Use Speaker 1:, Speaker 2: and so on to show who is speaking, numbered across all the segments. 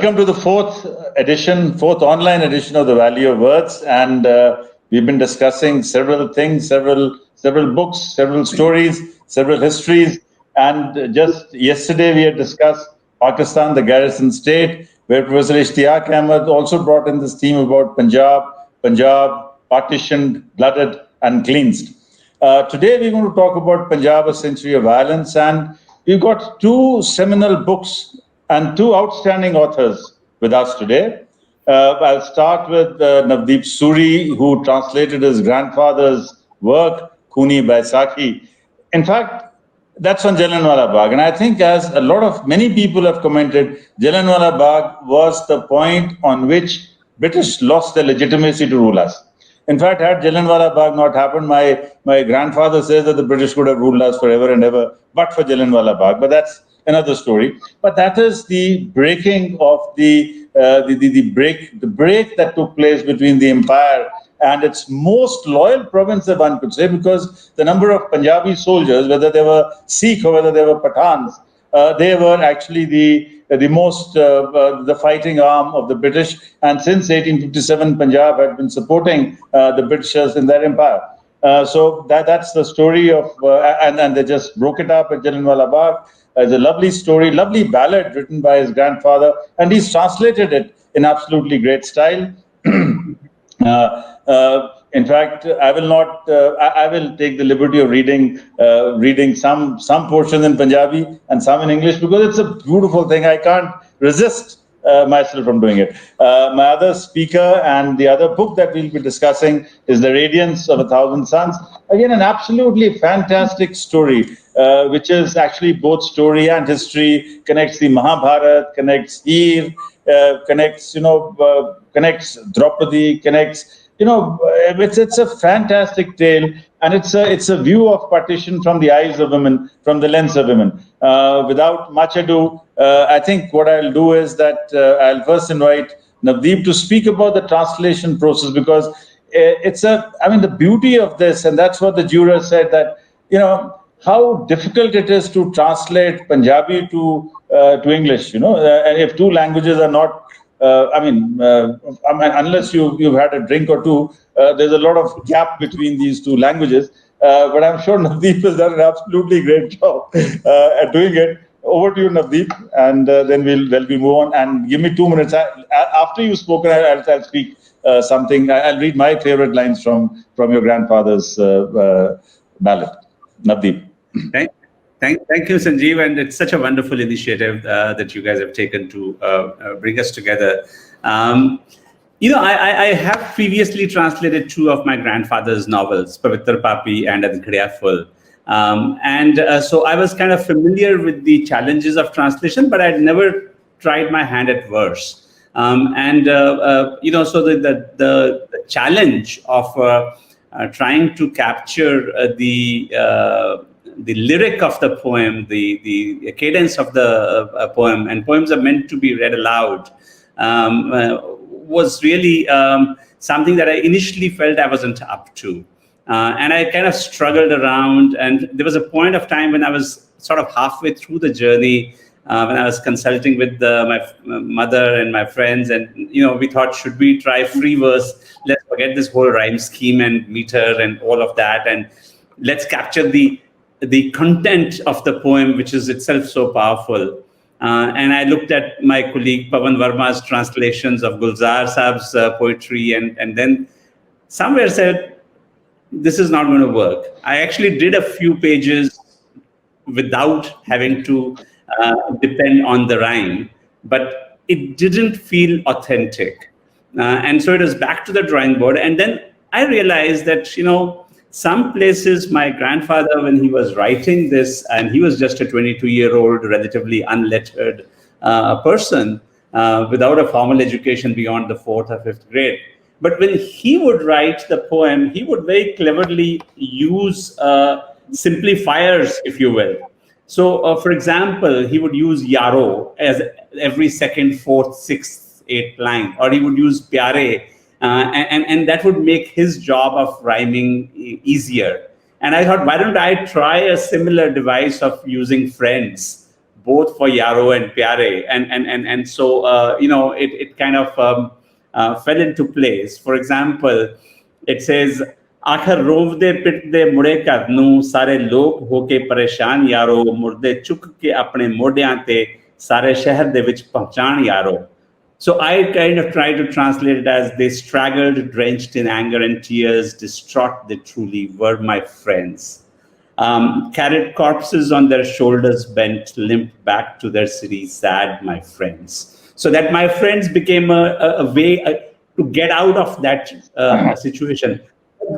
Speaker 1: Welcome to the fourth online edition of The Value of Words. And we've been discussing several things, several books, several stories, several histories. And just yesterday we had discussed Pakistan, the garrison state, where Professor Ishtiaq Ahmed also brought in this theme about Punjab, partitioned, blooded, and cleansed. Today we're going to talk about Punjab, a century of violence. And we've got two seminal books and two outstanding authors with us today. I'll start with Navdeep Suri, who translated his grandfather's work, Khuni Baisakhi. In fact, that's on Jallianwala Bagh. And I think, as many people have commented, Jallianwala Bagh was the point on which British lost their legitimacy to rule us. In fact, had Jallianwala Bagh not happened, my grandfather says that the British could have ruled us forever and ever, but for Jallianwala Bagh. But that's another story. But that is the breaking of the break that took place between the empire and its most loyal province, if one could say, because the number of Punjabi soldiers, whether they were Sikh or whether they were Pathans, they were actually the fighting arm of the British. And since 1857, Punjab had been supporting the Britishers in their empire. So that's the story of, and they just broke it up at Jallianwala Bagh. It's a lovely story, lovely ballad written by his grandfather, and he's translated it in absolutely great style. In fact, I will not. I will take the liberty of reading some portions in Punjabi and some in English, because it's a beautiful thing. I can't resist myself from doing it. My other speaker and the other book that we'll be discussing is The Radiance of 1,000 Suns. Again, an absolutely fantastic story, which is actually both story and history, connects the Mahabharata, connects Heer, connects Draupadi, connects, it's a fantastic tale, and it's a view of partition from the eyes of women, from the lens of women. Without much ado, I think what I'll do is that I'll first invite Navdeep to speak about the translation process, because the beauty of this, and that's what the juror said, that, how difficult it is to translate Punjabi to English, and if two languages are not, unless you've had a drink or two, there's a lot of gap between these two languages. But I'm sure Navdeep has done an absolutely great job at doing it. Over to you, Navdeep, and then we'll move on. And give me 2 minutes. After you've spoken, I'll speak something. I'll read my favorite lines from your grandfather's ballad. Navdeep.
Speaker 2: Thank you, Sanjeev, and it's such a wonderful initiative that you guys have taken to bring us together. I have previously translated two of my grandfather's novels, Pavitr Papi and Adhikadiya Phul. So I was kind of familiar with the challenges of translation, but I'd never tried my hand at verse. So the challenge of trying to capture the lyric of the poem, the cadence of the poem, and poems are meant to be read aloud, was really something that I initially felt I wasn't up to. And I kind of struggled around, and there was a point of time when I was sort of halfway through the journey, when I was consulting with my mother and my friends, and we thought, should we try free verse? Let's forget this whole rhyme scheme and meter and all of that, and let's capture the content of the poem, which is itself so powerful. And I looked at my colleague Pawan Verma's translations of Gulzar Saab's poetry, and then somewhere said, this is not going to work. I actually did a few pages without having to depend on the rhyme, but it didn't feel authentic. And so it was back to the drawing board. And then I realized that, some places my grandfather, when he was writing this, and he was just a 22-year-old, relatively unlettered person without a formal education beyond the 4th or 5th grade. But when he would write the poem, he would very cleverly use simplifiers, if you will. So, for example, he would use yaro as every second, fourth, sixth, eighth line, or he would use pyare. And that would make his job of rhyming easier. And I thought, why don't I try a similar device of using friends, both for Yaro and Pyare. And so, it kind of fell into place. For example, it says, आखिर रोवदे पिटदे मुड़े घर नूं सारे लोग होके परेशान यारो मुर्दे चुक के अपने मोढियां ते सारे शहर दे विच पहुंचाण यारो. So I kind of try to translate it as they straggled, drenched in anger and tears, distraught they truly were my friends. Carried corpses on their shoulders bent, limped back to their city, sad my friends. So that my friends became a way to get out of that situation.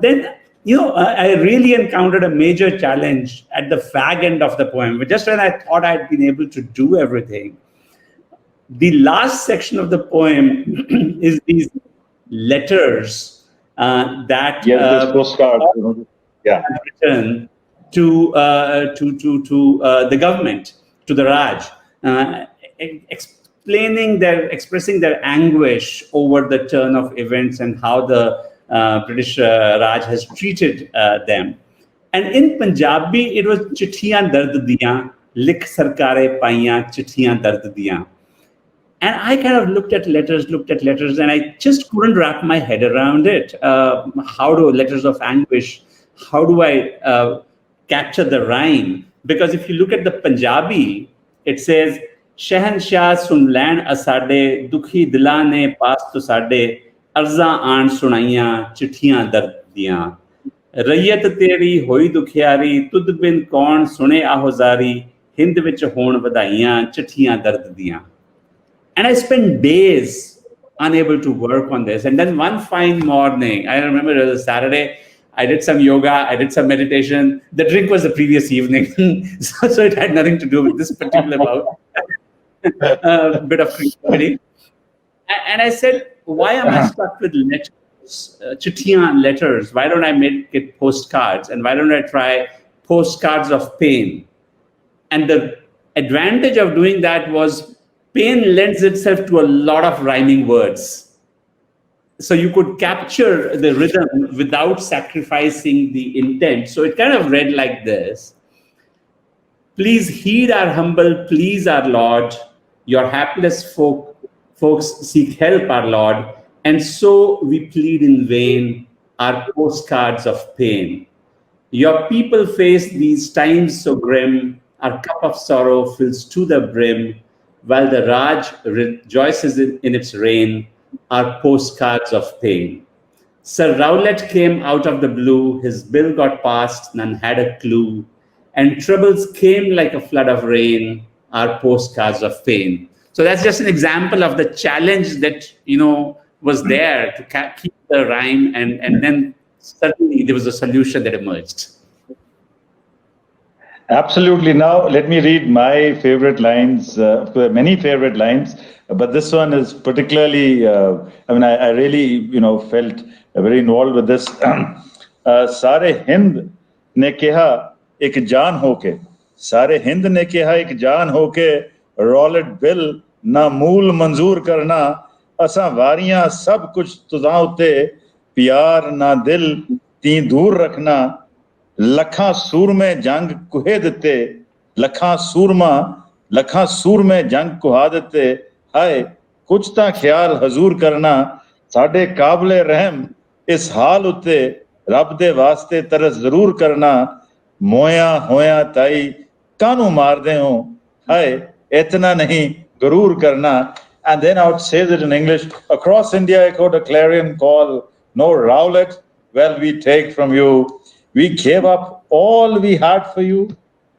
Speaker 2: Then, I really encountered a major challenge at the fag end of the poem. Just when I thought I had been able to do everything, the last section of the poem is these letters that
Speaker 1: this postcard,
Speaker 2: written to the government, to the Raj, expressing their anguish over the turn of events and how the British Raj has treated them. And in Punjabi, it was chithiyan dard diyan, likh sarkare paiyan, chithiyan dard diyan. And I kind of looked at letters, and I just couldn't wrap my head around it. How do letters of anguish, how do I capture the rhyme? Because if you look at the Punjabi, it says, Shahanshah sun lain asade, dukhi dilan ne paas to sade, arza aan sunaiyan, chithiyan dard diyan. Rayat teri hoi dukhiari, tud bin kaun sune ahozari, hind vich hon vadaiyan, chithiyan dard diyan. And I spent days unable to work on this. And then one fine morning, I remember it was a Saturday, I did some yoga, I did some meditation. The drink was the previous evening. so it had nothing to do with this particular bit of creativity. And I said, why am I stuck with letters, chithiyan letters? Why don't I make it postcards? And why don't I try postcards of pain? And the advantage of doing that was pain lends itself to a lot of rhyming words. So you could capture the rhythm without sacrificing the intent. So it kind of read like this. Please heed our humble pleas, our Lord. Your hapless folks seek help, our Lord. And so we plead in vain our postcards of pain. Your people face these times so grim. Our cup of sorrow fills to the brim. While the Raj rejoices in its reign, are postcards of pain. Sir Rowlett came out of the blue, his bill got passed, none had a clue, and troubles came like a flood of rain, are postcards of pain. So that's just an example of the challenge that, was there to keep the rhyme, and then suddenly there was a solution that emerged.
Speaker 1: Absolutely. Now, let me read my favorite lines. Many favorite lines, but this one is particularly. I really, felt very involved with this. Sare Hind ne keha ek jaan hoke. Sare Hind ne keha ek jaan hoke. Rowlett bill na mool manzoor karna. Asa variyan sab kuch tudan utte. Pyar na dil teen dur rakhna. लखा सूर में जंग कुहे दिते लखा सूर में जंग कुहा दिते हाय कुछ ता ख्याल हजूर करना साडे काबले रहम इस हाल उते रब दे वास्ते तरस जरूर करना मोया होया ताई कानू मार दे हो हाय इतना नहीं गरूर करना. And then I would say that in English, across India echoed a clarion call, no Rowlett will we take from you. We gave up all we had for you.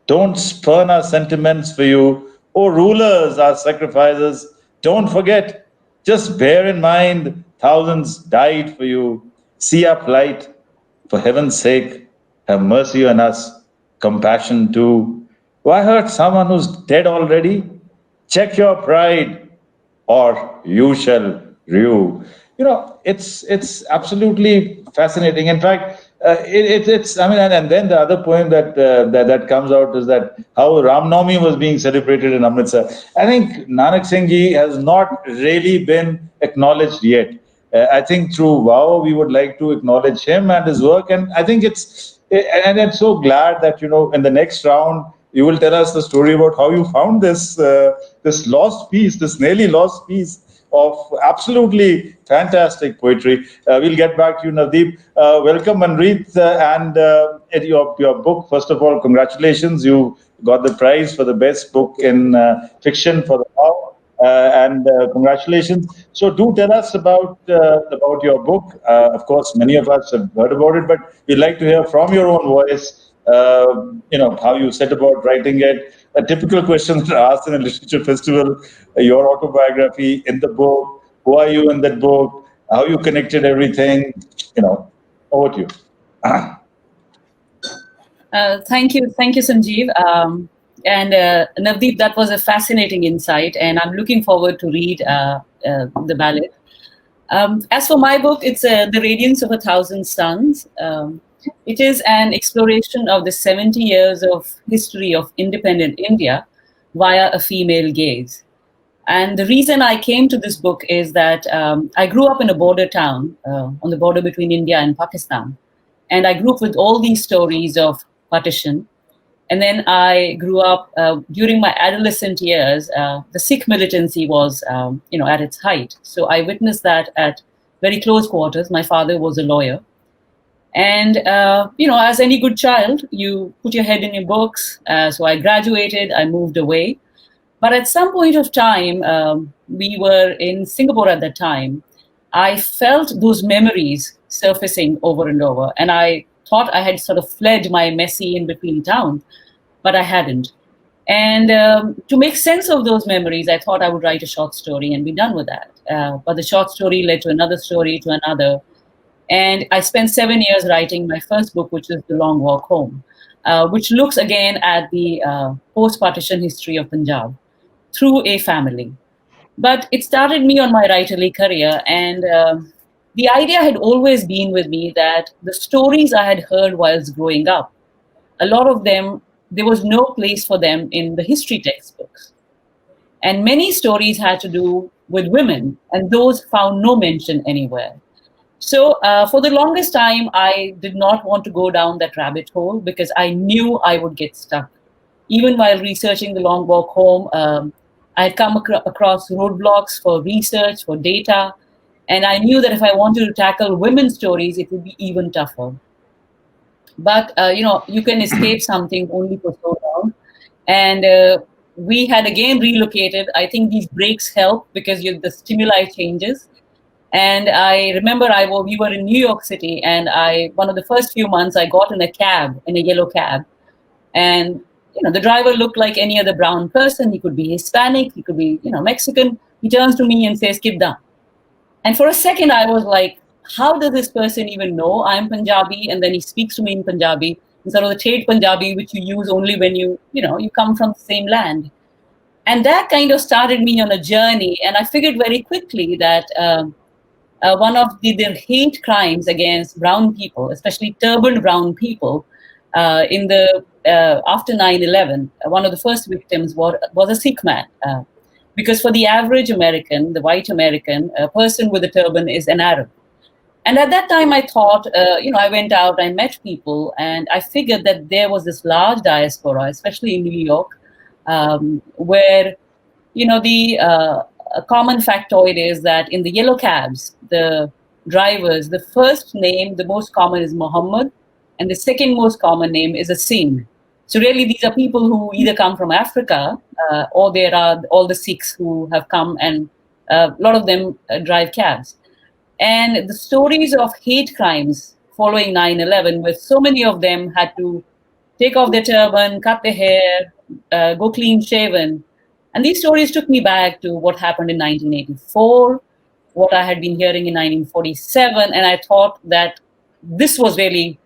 Speaker 1: Don't spurn our sentiments for you. O rulers, our sacrifices, don't forget. Just bear in mind, thousands died for you. See our plight. For heaven's sake, have mercy on us. Compassion too. Why hurt someone who's dead already? Check your pride, or you shall rue. It's absolutely fascinating. In fact, and then the other poem that comes out is that how Ram Navami was being celebrated in Amritsar. I think Nanak Singh Ji has not really been acknowledged yet. I think through Wow we would like to acknowledge him and his work, and I think I'm so glad that in the next round you will tell us the story about how you found this lost piece, this nearly lost piece of absolutely fantastic poetry. We'll get back to you, Navdeep. Welcome, Manpreet, and your book. First of all, congratulations! You got the prize for the best book in fiction for the now, and congratulations. So, do tell us about your book. Of course, many of us have heard about it, but we'd like to hear from your own voice. How you set about writing it. A typical question that are asked in a literature festival: your autobiography in the book. Who are you in that book? How you connected everything? Over to you.
Speaker 3: Thank you, Sanjeev. And Navdeep, that was a fascinating insight, and I'm looking forward to read the ballad. As for my book, it's The Radiance of a Thousand Suns. It is an exploration of the 70 years of history of independent India via a female gaze. And the reason I came to this book is that I grew up in a border town on the border between India and Pakistan. And I grew up with all these stories of partition. And then I grew up during my adolescent years, the Sikh militancy was, at its height. So I witnessed that at very close quarters. My father was a lawyer. And, as any good child, you put your head in your books. So I graduated, I moved away. But at some point of time, we were in Singapore at that time, I felt those memories surfacing over and over. And I thought I had sort of fled my messy in-between town, but I hadn't. And to make sense of those memories, I thought I would write a short story and be done with that. But the short story led to another story, to another. And I spent 7 years writing my first book, which is The Long Walk Home, which looks again at the post-partition history of Punjab through a family. But it started me on my writerly career, and the idea had always been with me that the stories I had heard whilst growing up, a lot of them, there was no place for them in the history textbooks. And many stories had to do with women, and those found no mention anywhere. So for the longest time, I did not want to go down that rabbit hole because I knew I would get stuck. Even while researching The Long Walk Home, I had come across roadblocks for research, for data, and I knew that if I wanted to tackle women's stories, it would be even tougher. But, you can escape something only for so long. And we had again relocated. I think these breaks help because the stimuli changes. And I remember we were in New York City, and one of the first few months I got in a yellow cab. And, the driver looked like any other brown person. He could be Hispanic, he could be, Mexican. He turns to me and says, "Kidda." And for a second, I was like, how does this person even know I'm Punjabi? And then he speaks to me in Punjabi, instead of the Tate Punjabi, which you use only when you come from the same land. And that kind of started me on a journey. And I figured very quickly that one of the hate crimes against brown people, especially turbaned brown people, after 9/11, one of the first victims was a Sikh man. Because for the average American, the white American, a person with a turban is an Arab. And at that time, I thought, I went out, I met people, and I figured that there was this large diaspora, especially in New York, where, a common factoid is that in the yellow cabs, the drivers, the first name, the most common is Muhammad, and the second most common name is a Singh. So really, these are people who either come from Africa, or there are all the Sikhs who have come, and a lot of them drive cabs. And the stories of hate crimes following 9/11, where so many of them had to take off their turban, cut their hair, go clean shaven. And these stories took me back to what happened in 1984, what I had been hearing in 1947. And I thought that this was really,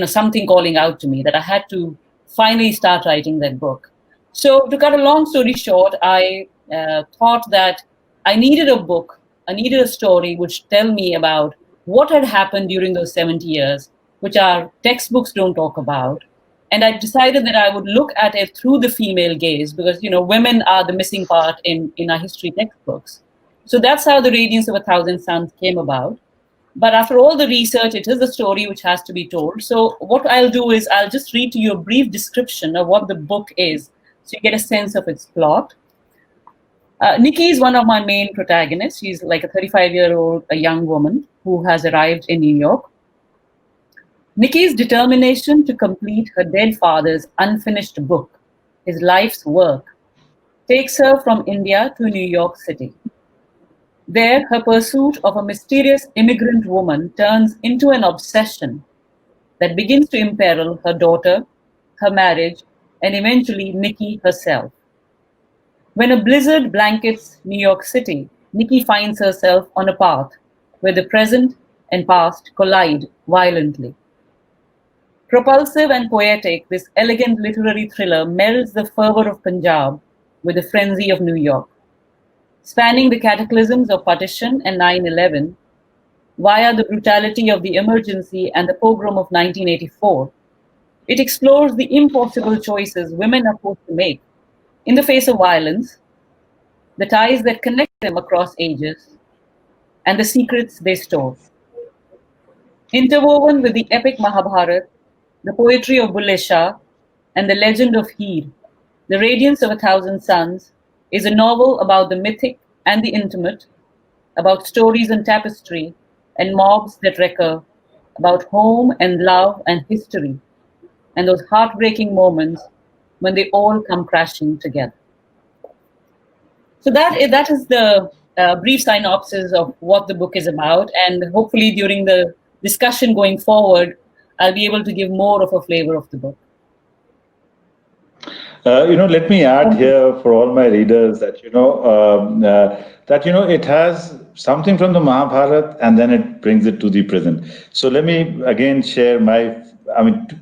Speaker 3: something calling out to me, that I had to finally start writing that book. So to cut a long story short, I thought that I needed a book, I needed a story which tell me about what had happened during those 70 years, which our textbooks don't talk about. And I decided that I would look at it through the female gaze because, women are the missing part in our history textbooks. So that's how The Radiance of a Thousand Suns came about. But after all the research, it is a story which has to be told. So what I'll do is I'll just read to you a brief description of what the book is, so you get a sense of its plot. Nikki is one of my main protagonists. She's like a 35-year-old, a young woman who has arrived in New York. Nikki's determination to complete her dead father's unfinished book, his life's work, takes her from India to New York City. There, her pursuit of a mysterious immigrant woman turns into an obsession that begins to imperil her daughter, her marriage, and eventually Nikki herself. When a blizzard blankets New York City, Nikki finds herself on a path where the present and past collide violently. Propulsive and poetic, this elegant literary thriller melds the fervor of Punjab with the frenzy of New York. Spanning the cataclysms of partition and 9/11, via the brutality of the emergency and the pogrom of 1984, it explores the impossible choices women are forced to make in the face of violence, the ties that connect them across ages, and the secrets they store. Interwoven with the epic Mahabharata, the poetry of Bulle Shah, and the legend of Heer, The Radiance of a Thousand Suns, is a novel about the mythic and the intimate, about stories and tapestry and mobs that recur, about home and love and history, and those heartbreaking moments when they all come crashing together. So that is the brief synopsis of what the book is about, and hopefully during the discussion going forward, I'll be able to give more of a flavor of the book.
Speaker 1: Let me add here for all my readers that it has something from the Mahabharata and then it brings it to the present. So let me again share I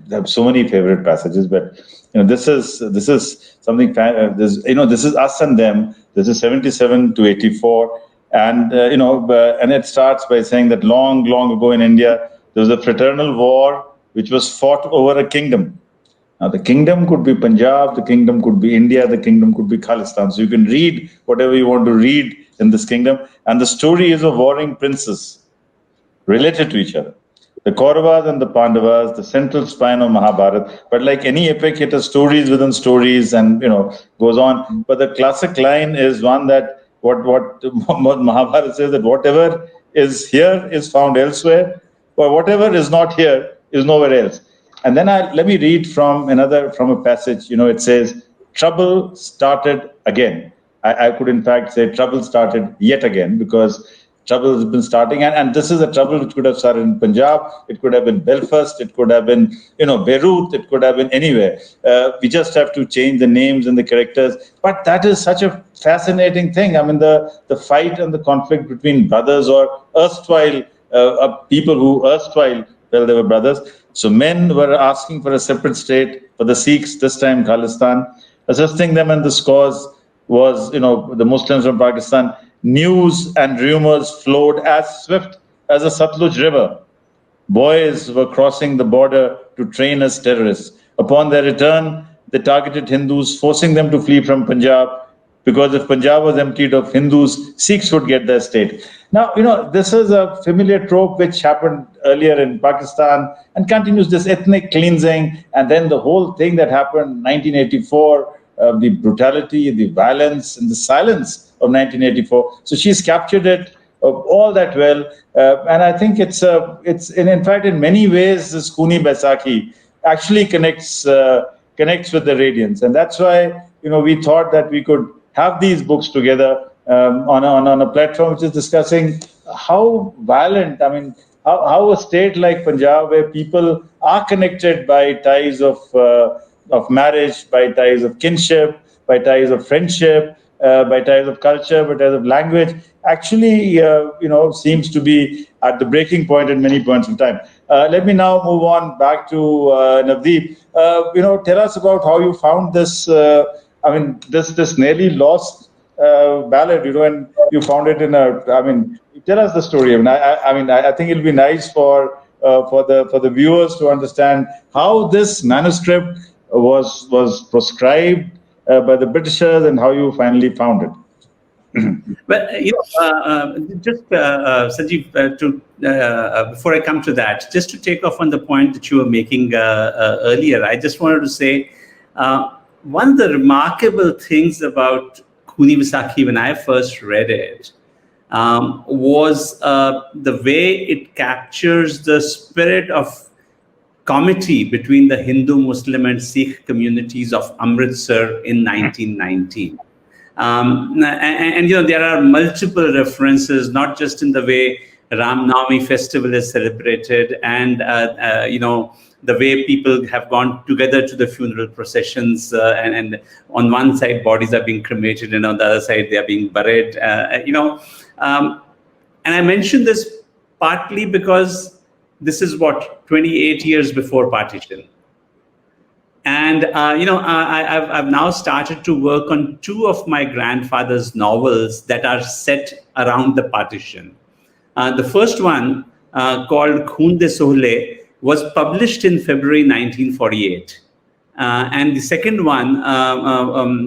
Speaker 1: have so many favorite passages, but this is something. This is us and them. This is 77 to 84, and and it starts by saying that long ago in India there was a fraternal war which was fought over a kingdom. Now, the kingdom could be Punjab, the kingdom could be India, the kingdom could be Khalistan. So you can read whatever you want to read in this kingdom. And the story is of warring princes related to each other. The Kauravas and the Pandavas, the central spine of Mahabharata. But like any epic, it has stories within stories and, goes on. But the classic line is one that what Mahabharata says, that whatever is here is found elsewhere, but whatever is not here is nowhere else. And then let me read from a passage. It says, trouble started again. I could in fact say trouble started yet again, because trouble has been starting. And this is a trouble which could have started in Punjab. It could have been Belfast. It could have been, Beirut. It could have been anywhere. We just have to change the names and the characters. But that is such a fascinating thing. I mean, the fight and the conflict between brothers or erstwhile people who erstwhile, well, they were brothers. So men were asking for a separate state for the Sikhs, this time Khalistan, assisting them, and the cause was, the Muslims from Pakistan. News and rumors flowed as swift as a Satluj river. Boys were crossing the border to train as terrorists. Upon their return, they targeted Hindus, forcing them to flee from Punjab, because if Punjab was emptied of Hindus, Sikhs would get their state. Now, this is a familiar trope which happened earlier in Pakistan and continues, this ethnic cleansing, and then the whole thing that happened in 1984, the brutality, the violence, and the silence of 1984. So she's captured it all that well, and I think it's in fact, in many ways, this Khuni Baisakhi actually connects with the Radiance, and that's why we thought that we could have these books together on a platform which is discussing how violent, how a state like Punjab, where people are connected by ties of marriage, by ties of kinship, by ties of friendship, by ties of culture, by ties of language, actually, seems to be at the breaking point at many points in time. Let me now move on back to Navdeep. Tell us about how you found this. This nearly lost ballad. And you found it in tell us the story. I think it'll be nice for the viewers to understand how this manuscript was proscribed by the Britishers and how you finally found it.
Speaker 2: But just Sanjeev, before I come to that, just to take off on the point that you were making earlier, I just wanted to say one of the remarkable things about Khuni Vaisakhi when I first read it was the way it captures the spirit of comity between the Hindu, Muslim, and Sikh communities of Amritsar in 1919. And there are multiple references, not just in the way Ram Navami festival is celebrated, and the way people have gone together to the funeral processions, and on one side bodies are being cremated, and on the other side they are being buried. And I mention this partly because this is 28 years before partition. And, I've now started to work on two of my grandfather's novels that are set around the partition. The first one, called Khoon de Sohle, was published in February 1948. And the second one,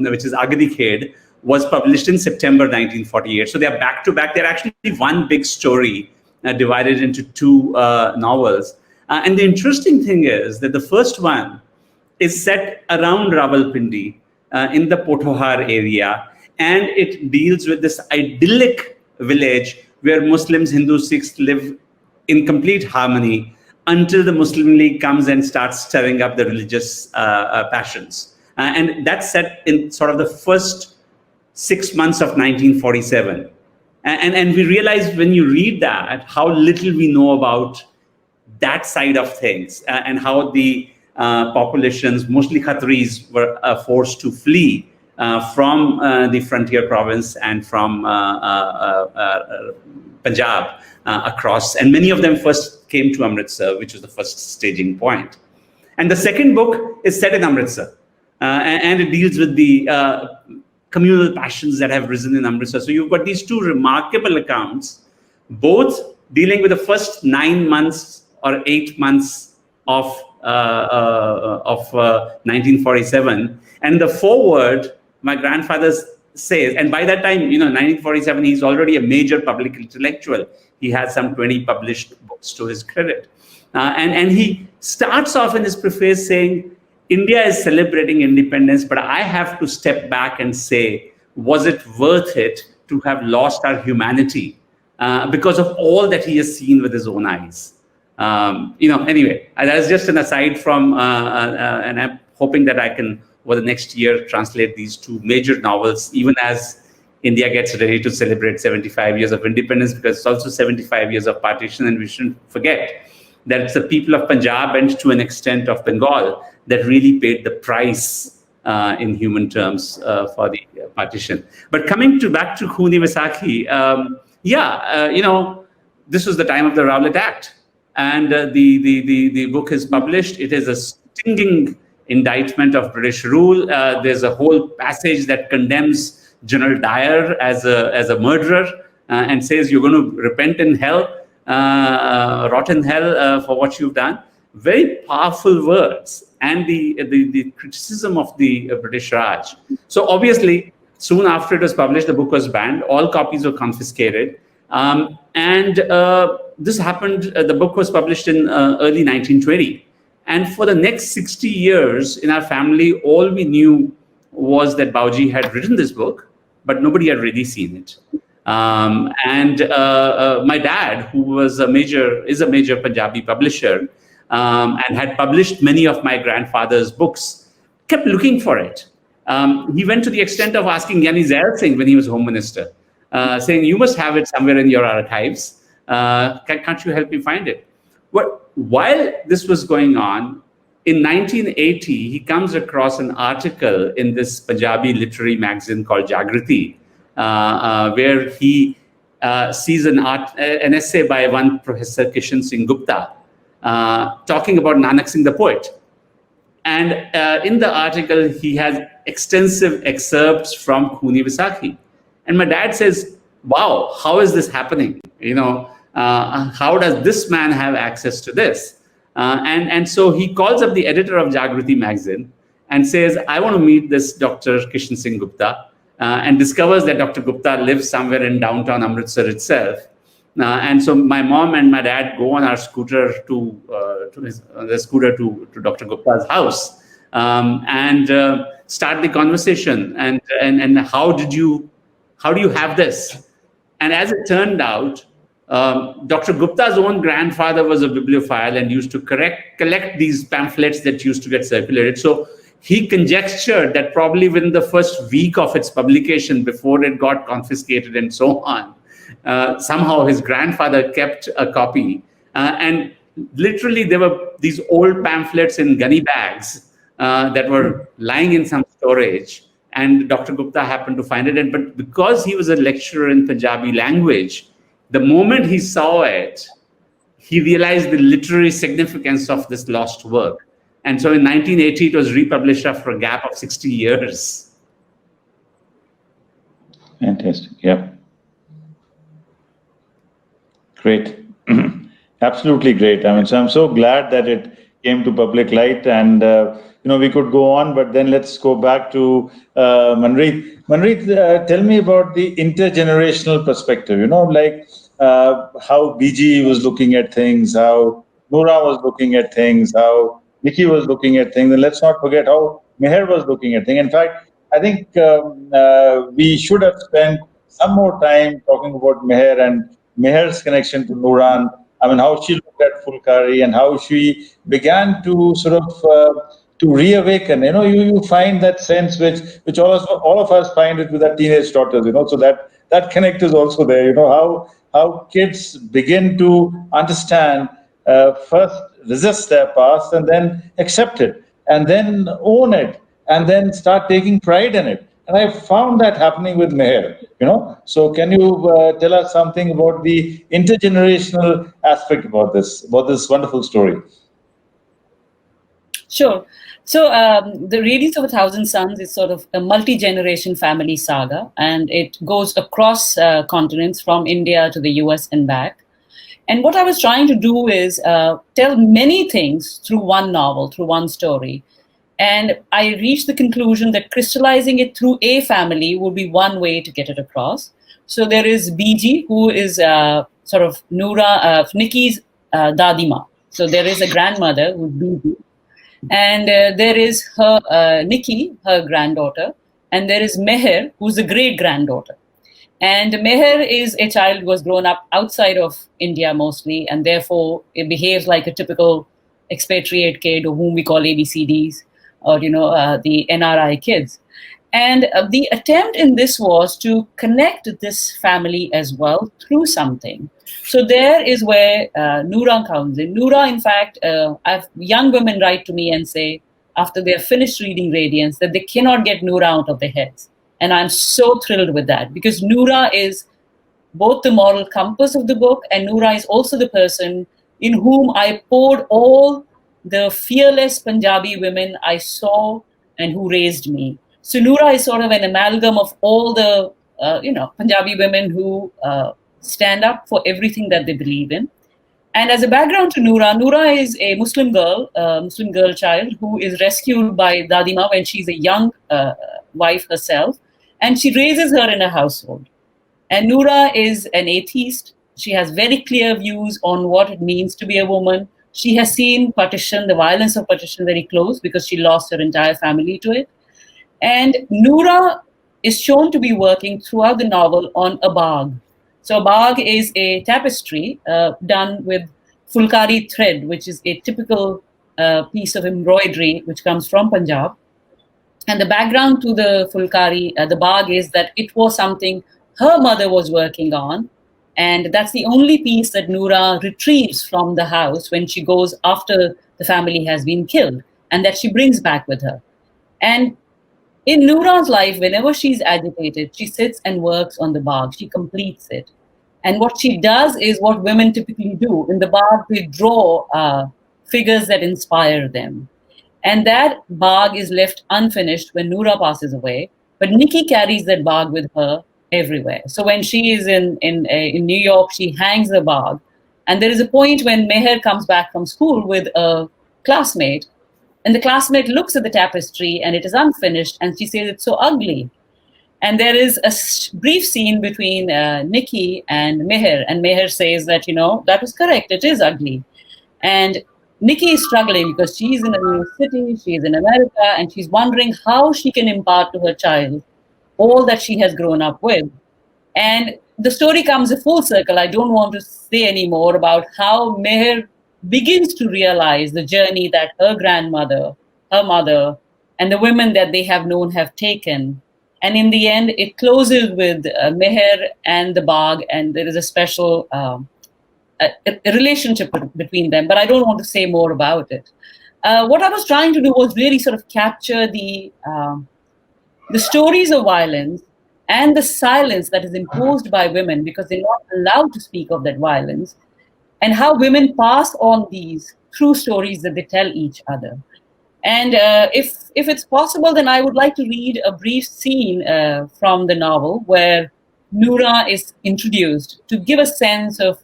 Speaker 2: which is Agadi Khed, was published in September 1948. So they are back to back. They're actually one big story divided into two novels. And the interesting thing is that the first one is set around Rawalpindi in the Potohar area, and it deals with this idyllic village where Muslims, Hindus, Sikhs live in complete harmony until the Muslim League comes and starts stirring up the religious passions. And that's set in sort of the first 6 months of 1947. And we realize when you read that, how little we know about that side of things, and how the populations, mostly Khatris, were forced to flee from the frontier province and from Punjab across. And many of them first came to Amritsar, which was the first staging point. And the second book is set in Amritsar, and it deals with the communal passions that have risen in Amritsar. So you've got these two remarkable accounts, both dealing with the first 9 months or 8 months of 1947. And the foreword, my grandfather says, and by that time, 1947, he's already a major public intellectual. He has some 20 published books to his credit. And he starts off in his preface saying, India is celebrating independence, but I have to step back and say, was it worth it to have lost our humanity because of all that he has seen with his own eyes? Anyway, that's just an aside from, and I'm hoping that I can, over the next year, translate these two major novels, even as India gets ready to celebrate 75 years of independence, because it's also 75 years of partition, and we shouldn't forget that it's the people of Punjab and to an extent of Bengal that really paid the price in human terms for the partition. But coming back to Khuni Vaisakhi, this was the time of the Rowlatt Act. And the book is published. It is a stinging indictment of British rule. There's a whole passage that condemns General Dyer as a murderer and says you're going to repent in hell, rot in hell for what you've done. Very powerful words, and the criticism of the British Raj. So obviously, soon after it was published, the book was banned. All copies were confiscated. This happened, the book was published in early 1920. And for the next 60 years in our family, all we knew was that Bauji had written this book, but nobody had really seen it. My dad, who is a major Punjabi publisher, and had published many of my grandfather's books, kept looking for it. He went to the extent of asking Gyani Zail Singh when he was Home Minister, saying, you must have it somewhere in your archives. Can't you help me find it? Well, while this was going on, in 1980, he comes across an article in this Punjabi literary magazine called Jagriti, where he sees an essay by one Professor Kishan Singh Gupta talking about Nanak Singh the poet. And in the article, he has extensive excerpts from Khuni Vaisakhi. And my dad says, wow, how is this happening? How does this man have access to this? And so he calls up the editor of Jagriti magazine and says, I want to meet this Dr. Kishan Singh Gupta. and discovers that Dr. Gupta lives somewhere in downtown Amritsar itself. And so my mom and my dad go on our scooter to Dr. Gupta's house, and start the conversation. And how do you have this? And as it turned out, Dr. Gupta's own grandfather was a bibliophile and used to collect these pamphlets that used to get circulated. So he conjectured that probably within the first week of its publication, before it got confiscated and so on, somehow his grandfather kept a copy. And literally there were these old pamphlets in gunny bags that were lying in some storage. And Dr. Gupta happened to find it. But because he was a lecturer in Punjabi language, the moment he saw it, he realized the literary significance of this lost work. And so in 1980, it was republished after a gap of 60 years.
Speaker 1: Fantastic. Yeah. Great. Absolutely great. I mean, so I'm so glad that it came to public light, and we could go on, but then let's go back to Manpreet. Manpreet, tell me about the intergenerational perspective. Like how BG was looking at things, how Noura was looking at things, how Nikki was looking at things, and let's not forget how Meher was looking at things. In fact, I think we should have spent some more time talking about Meher and Meher's connection to Noura. I mean, how she looked at Fulkari and how she began to sort of to reawaken. You find that sense which all of us find it with our teenage daughters. So that connect is also there. How kids begin to understand, first resist their past and then accept it and then own it and then start taking pride in it. And I found that happening with Meher, So can you tell us something about the intergenerational aspect about this wonderful story?
Speaker 3: Sure. So the Radiance of a Thousand Suns is sort of a multi-generation family saga, and it goes across continents from India to the US and back. And what I was trying to do is tell many things through one novel, through one story. And I reached the conclusion that crystallizing it through a family would be one way to get it across. So there is BG, who is sort of Nikki's Dadima. So there is a grandmother who's BG. And there is her Nikki, her granddaughter. And there is Meher, who's a great-granddaughter. And Meher is a child who was grown up outside of India mostly, and therefore it behaves like a typical expatriate kid, or whom we call ABCDs, or the NRI kids. And the attempt in this was to connect this family as well through something. So there is where Noura comes in. Noura, in fact, young women write to me and say, after they're finished reading Radiance, that they cannot get Noura out of their heads. And I'm so thrilled with that, because Noura is both the moral compass of the book, and Noura is also the person in whom I poured all the fearless Punjabi women I saw and who raised me. So Noura is sort of an amalgam of all the, Punjabi women who stand up for everything that they believe in. And as a background to Noura is a Muslim girl child who is rescued by Dadima when she's a young wife herself. And she raises her in a household. And Noura is an atheist. She has very clear views on what it means to be a woman. She has seen the violence of partition very close, because she lost her entire family to it. And Noura is shown to be working throughout the novel on a baag. So a baag is a tapestry done with Fulkari thread, which is a typical piece of embroidery which comes from Punjab. And the background to the Fulkari, the baag, is that it was something her mother was working on. And that's the only piece that Noura retrieves from the house when she goes after the family has been killed, and that she brings back with her. And in Noura's life, whenever she's agitated, she sits and works on the baag. She completes it. And what she does is what women typically do. In the baag, they draw figures that inspire them. And that baag is left unfinished when Noura passes away. But Nikki carries that baag with her everywhere. So when she is in New York, she hangs the baag. And there is a point when Meher comes back from school with a classmate, and the classmate looks at the tapestry and it is unfinished, and she says it's so ugly. And there is a brief scene between Nikki and Meher, and Meher says that, that was correct, it is ugly. And Nikki is struggling because she's in a new city, she's in America, and she's wondering how she can impart to her child all that she has grown up with. And the story comes a full circle. I don't want to say any more about how Meher begins to realize the journey that her grandmother, her mother, and the women that they have known have taken. And in the end, it closes with Meher and the Bagh, and there is a special a relationship between them. But I don't want to say more about it. What I was trying to do was really sort of capture the stories of violence and the silence that is imposed by women because they're not allowed to speak of that violence, and how women pass on these through stories that they tell each other. And if it's possible, then I would like to read a brief scene from the novel where Noura is introduced to give a sense of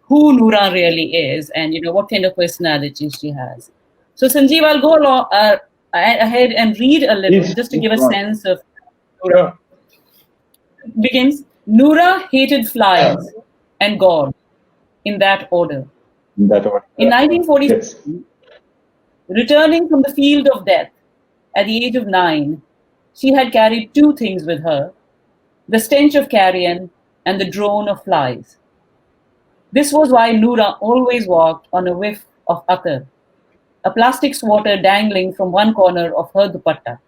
Speaker 3: who Noura really is and what kind of personality she has. So Sanjeev, I'll go along, ahead and read a little just to give a sense of Noura. Begins, Noura hated flies and God, in that order. In 1947, yes. Returning from the field of death at the age of 9, she had carried two things with her, the stench of carrion and the drone of flies. This was why Noura always walked on a whiff of attar, a plastic swatter dangling from one corner of her dupatta.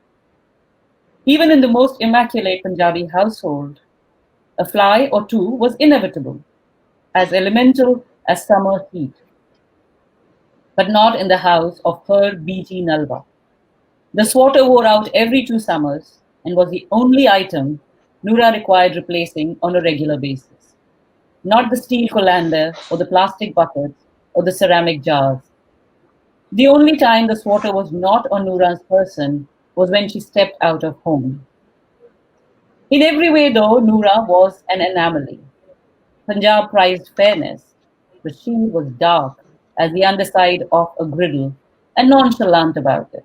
Speaker 3: Even in the most immaculate Punjabi household, a fly or two was inevitable, as elemental as summer heat. But not in the house of her B.G. Nalva. The swatter wore out every 2 summers and was the only item Noura required replacing on a regular basis. Not the steel colander or the plastic buckets or the ceramic jars. The only time the swatter was not on Noura's person was when she stepped out of home. In every way, though, Noura was an anomaly. Punjab prized fairness, but she was dark as the underside of a griddle and nonchalant about it.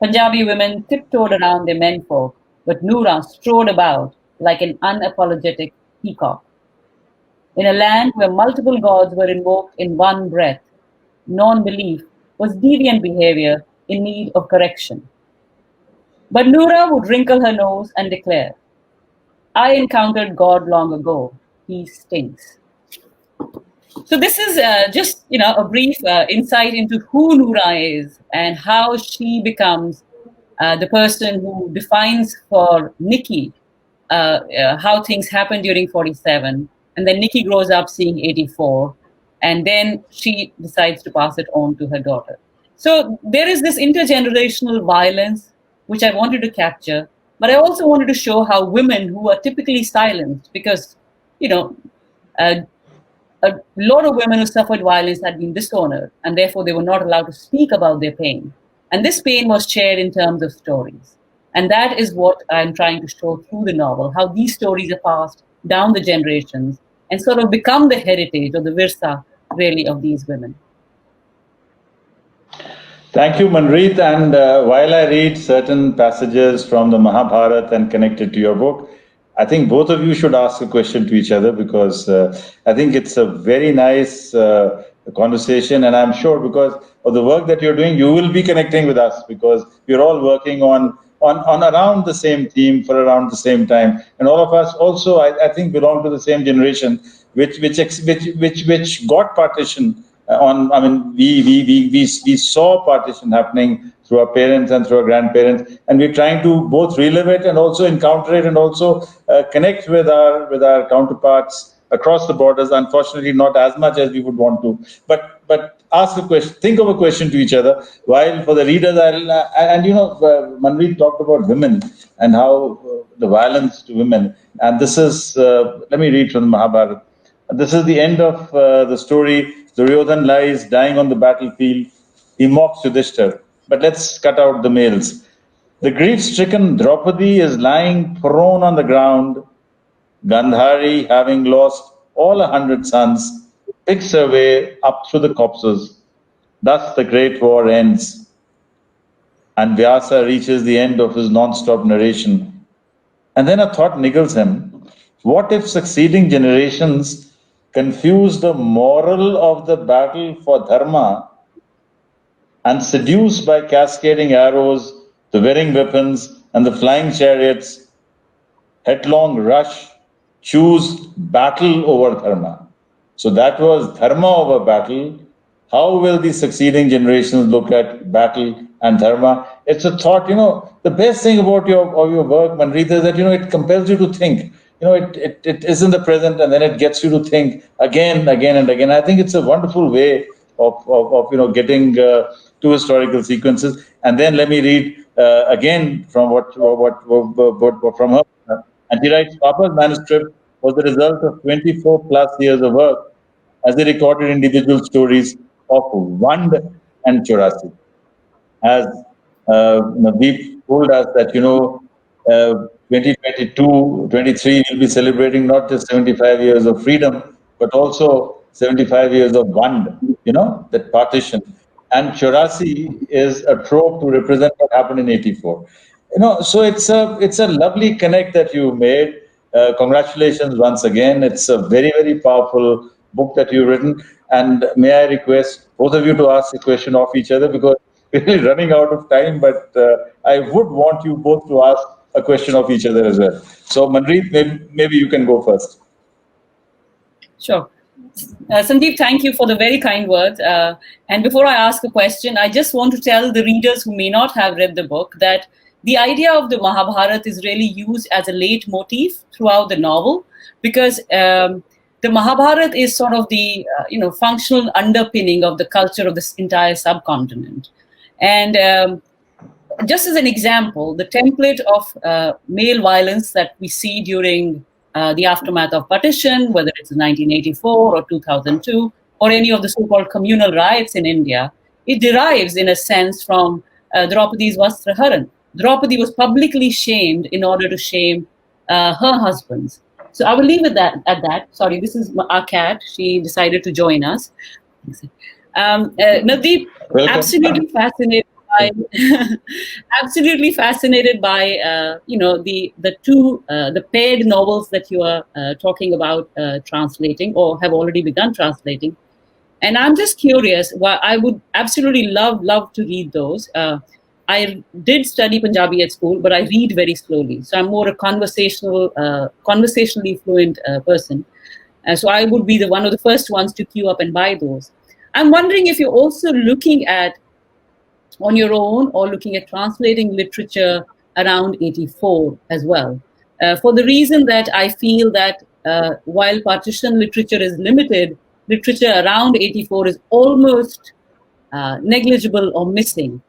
Speaker 3: Punjabi women tiptoed around their menfolk, but Noura strode about like an unapologetic peacock. In a land where multiple gods were invoked in one breath, non-belief was deviant behavior in need of correction. But Noura would wrinkle her nose and declare, I encountered God long ago. He stinks. So this is just a brief insight into who Noura is and how she becomes the person who defines for Nikki how things happen during 47, and then Nikki grows up seeing 84, and then she decides to pass it on to her daughter. So there is this intergenerational violence which I wanted to capture, but I also wanted to show how women who are typically silenced, because a lot of women who suffered violence had been dishonored, and therefore they were not allowed to speak about their pain. And this pain was shared in terms of stories. And that is what I'm trying to show through the novel, how these stories are passed down the generations and sort of become the heritage or the virsa, really, of these women.
Speaker 1: Thank you, Manpreet. And while I read certain passages from the Mahabharata and connect it to your book, I think both of you should ask a question to each other, because I think it's a very nice conversation. And I'm sure because of the work that you're doing, you will be connecting with us, because we're all working on around the same theme for around the same time. And all of us also, I think, belong to the same generation, which got partition. We saw partition happening through our parents and through our grandparents, and we're trying to both relive it and also encounter it and also connect with our counterparts across the borders. Unfortunately, not as much as we would want to, but ask a question, think of a question to each other. While for the readers, Manpreet talked about women and how the violence to women, and this is let me read from the Mahabharata. This is the end of the story. Duryodhan lies dying on the battlefield. He mocks Yudhishthir. But let's cut out the males. The grief-stricken Draupadi is lying prone on the ground. Gandhari, having lost all 100 sons, picks her way up through the corpses. Thus the great war ends. And Vyasa reaches the end of his non-stop narration. And then a thought niggles him. What if succeeding generations confuse the moral of the battle for dharma and seduced by cascading arrows, the wearing weapons, and the flying chariots, headlong rush, choose battle over dharma. So that was dharma over battle. How will the succeeding generations look at battle and dharma? It's a thought, the best thing about your work, Manpreet, is that, it compels you to think. It is in the present, and then it gets you to think again, and again. I think it's a wonderful way of getting two historical sequences. And then let me read again from what from her. And he writes, Papa's manuscript was the result of 24 plus years of work as they recorded individual stories of Wand and Chorasi. As Navdeep told us that, 2022, 23 will be celebrating not just 75 years of freedom, but also 75 years of Wand, that partition. And Chorasi is a trope to represent what happened in 84. So it's a lovely connect that you made. Congratulations once again. It's a very, very powerful book that you've written. And may I request both of you to ask a question of each other, because we're running out of time, but I would want you both to ask a question of each other as well. So Manpreet, maybe you can go first.
Speaker 3: Sure. Sandeep, thank you for the very kind words. And before I ask a question, I just want to tell the readers who may not have read the book that the idea of the Mahabharata is really used as a leitmotif throughout the novel, because the Mahabharata is sort of the functional underpinning of the culture of this entire subcontinent. And just as an example, the template of male violence that we see during the aftermath of partition, whether it's 1984 or 2002, or any of the so-called communal riots in India, it derives in a sense from Draupadi's Vastraharan. Draupadi was publicly shamed in order to shame her husbands. So I will leave it at that. Sorry, this is our cat. She decided to join us. Navdeep, absolutely fascinated by the paired novels that you are talking about translating or have already begun translating. And I'm just curious. Well, I would absolutely love to read those. I did study Punjabi at school, but I read very slowly. So I'm more a conversationally fluent person. So I would be one of the first ones to queue up and buy those. I'm wondering if you're also looking at, on your own, or looking at translating literature around 84 as well. For the reason that I feel that while partition literature is limited, literature around 84 is almost negligible or missing.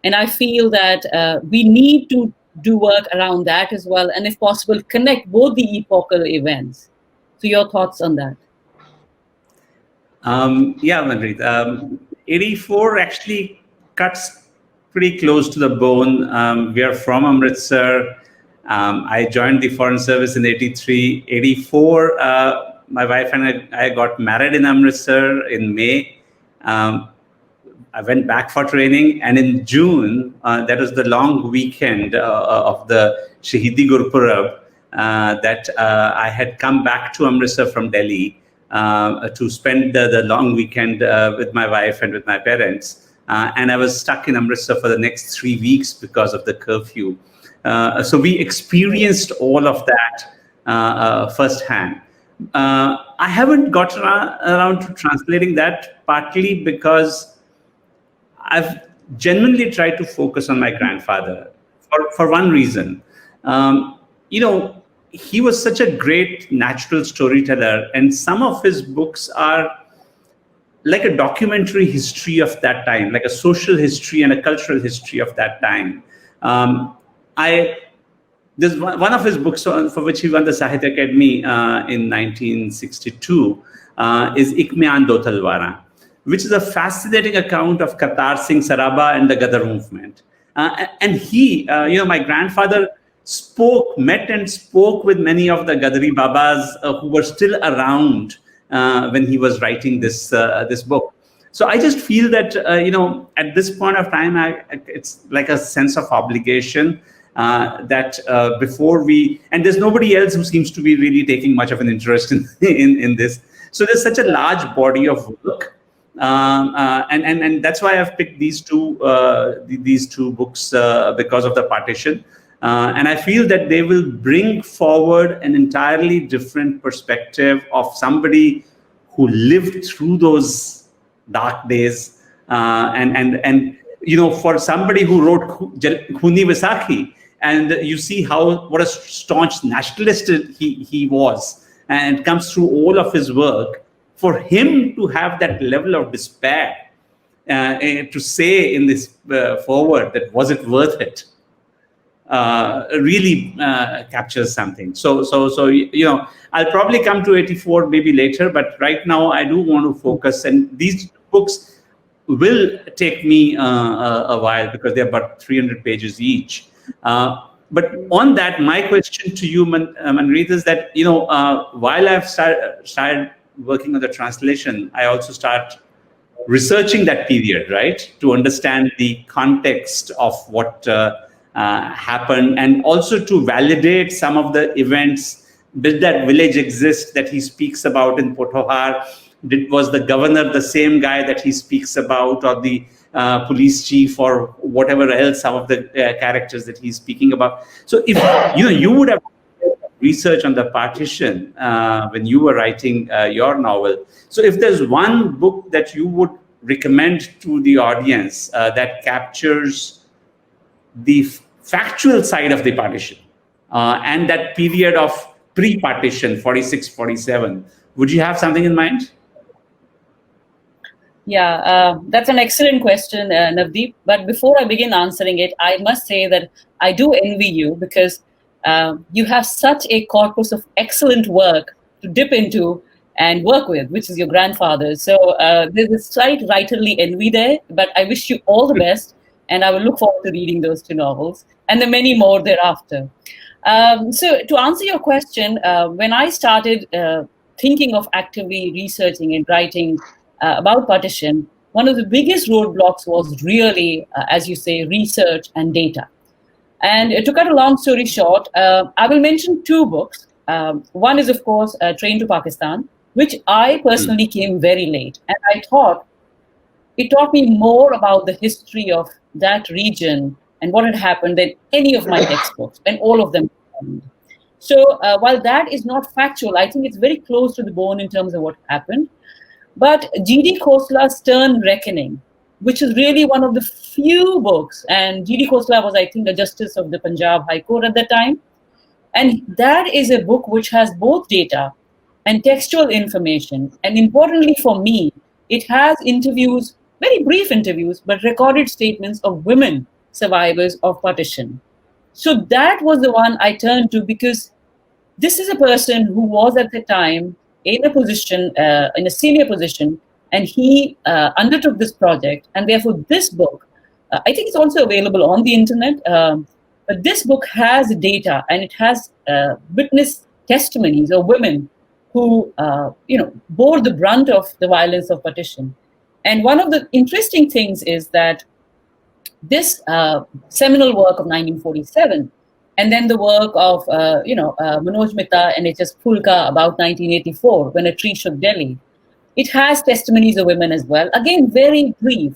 Speaker 3: And I feel that we need to do work around that as well, and if possible, connect both the epochal events. So your thoughts on that?
Speaker 2: Yeah, Manpreet. 84 actually cuts pretty close to the bone. We are from Amritsar. I joined the Foreign Service in 83. 84, my wife and I got married in Amritsar in May. I went back for training, and in June, that was the long weekend of the Shahidi Gurpurab, that I had come back to Amritsar from Delhi to spend the long weekend with my wife and with my parents. And I was stuck in Amritsar for the next 3 weeks because of the curfew. So we experienced all of that firsthand. I haven't gotten around to translating that, partly because I've genuinely tried to focus on my grandfather for one reason. He was such a great natural storyteller, and some of his books are like a documentary history of that time, like a social history and a cultural history of that time. There's one of his books for which he won the Sahitya Academy in 1962 is Ik Mein Do Talwara, which is a fascinating account of Kartar Singh Saraba and the Gadar movement. And he, my grandfather met and spoke with many of the Gadari Babas who were still around when he was writing this book. So I just feel that, at this point of time, it's like a sense of obligation that before we, and there's nobody else who seems to be really taking much of an interest in this. So there's such a large body of work. And that's why I've picked these two books because of the partition. And I feel that they will bring forward an entirely different perspective of somebody who lived through those dark days. And for somebody who wrote Khuni Vaisakhi, and you see what a staunch nationalist he was, and it comes through all of his work. For him to have that level of despair, to say in this forward that was it worth it, really captures something. So I'll probably come to 84 maybe later, but right now I do want to focus, and these books will take me a while because they're about 300 pages each. But on that, my question to you, Manpreet, is that while I've started working on the translation, I also start researching that period, right, to understand the context of what happened, and also to validate some of the events. Did that village exist that he speaks about in Potohar? Was the governor the same guy that he speaks about, or the police chief, or whatever else, some of the characters that he's speaking about? So if you would have research on the partition when you were writing your novel. So if there's one book that you would recommend to the audience that captures the factual side of the partition and that period of pre-partition, 46, 47, would you have something in mind?
Speaker 3: Yeah, that's an excellent question, Navdeep. But before I begin answering it, I must say that I do envy you, because you have such a corpus of excellent work to dip into and work with, which is your grandfather. So there's a slight writerly envy there, but I wish you all the best, and I will look forward to reading those two novels and the many more thereafter. So to answer your question, when I started thinking of actively researching and writing about partition, one of the biggest roadblocks was really, as you say, research and data. And to cut a long story short, I will mention two books. One is, of course, Train to Pakistan, which I personally came very late. And I thought it taught me more about the history of that region and what had happened than any of my textbooks, and all of them. So while that is not factual, I think it's very close to the bone in terms of what happened. But G.D. Khosla's Stern Reckoning, which is really one of the few books, and G.D. Khosla was, I think, a justice of the Punjab High Court at that time. And that is a book which has both data and textual information. And importantly for me, it has interviews, very brief interviews, but recorded statements of women survivors of partition. So that was the one I turned to, because this is a person who was at the time in a position, in a senior position, and he undertook this project. And therefore this book, I think it's also available on the internet, but this book has data, and it has witness testimonies of women who bore the brunt of the violence of partition. And one of the interesting things is that this seminal work of 1947, and then the work of Manoj Mehta and H.S. Phulka about 1984, when a tree shook Delhi, it has testimonies of women as well. Again, very brief.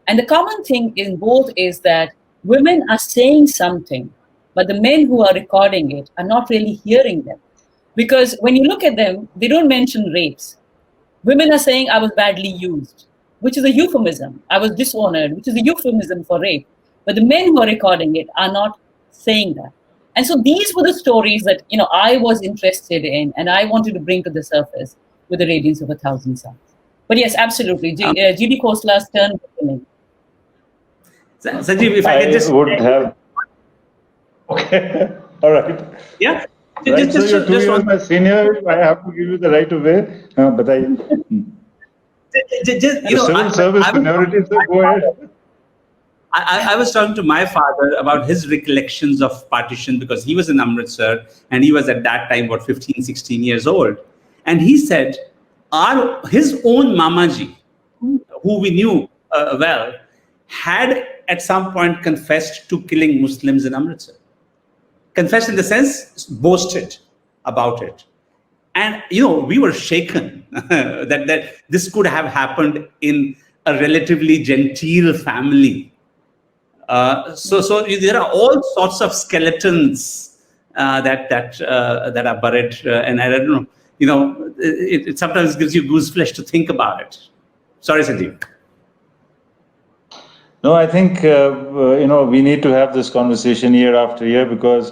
Speaker 3: And the common thing in both is that women are saying something, but the men who are recording it are not really hearing them. Because when you look at them, they don't mention rapes. Women are saying, I was badly used, which is a euphemism. I was dishonored, which is a euphemism for rape. But the men who are recording it are not saying that. And so these were the stories that I was interested in, and I wanted to bring to the surface with the Radiance of a Thousand Suns. But yes, absolutely, G.D. Khosla's Stern Reckoning.
Speaker 2: Sanjeev, if I can just...
Speaker 1: would have... Okay, all right.
Speaker 2: Yeah.
Speaker 1: Right, so you're 2 years my senior, I have to give you the right of way. But I... civil service seniority, so go ahead.
Speaker 2: I was talking to my father about his recollections of partition, because he was in Amritsar and he was at that time, 15, 16 years old. And he said, his own Mamaji, who we knew well, had at some point confessed to killing Muslims in Amritsar. confessed in the sense, boasted about it. And we were shaken that this could have happened in a relatively genteel family. So there are all sorts of skeletons that are buried, and I don't know. It sometimes gives you goose flesh to think about it. Sorry, Sanjeev.
Speaker 1: No, I think we need to have this conversation year after year because.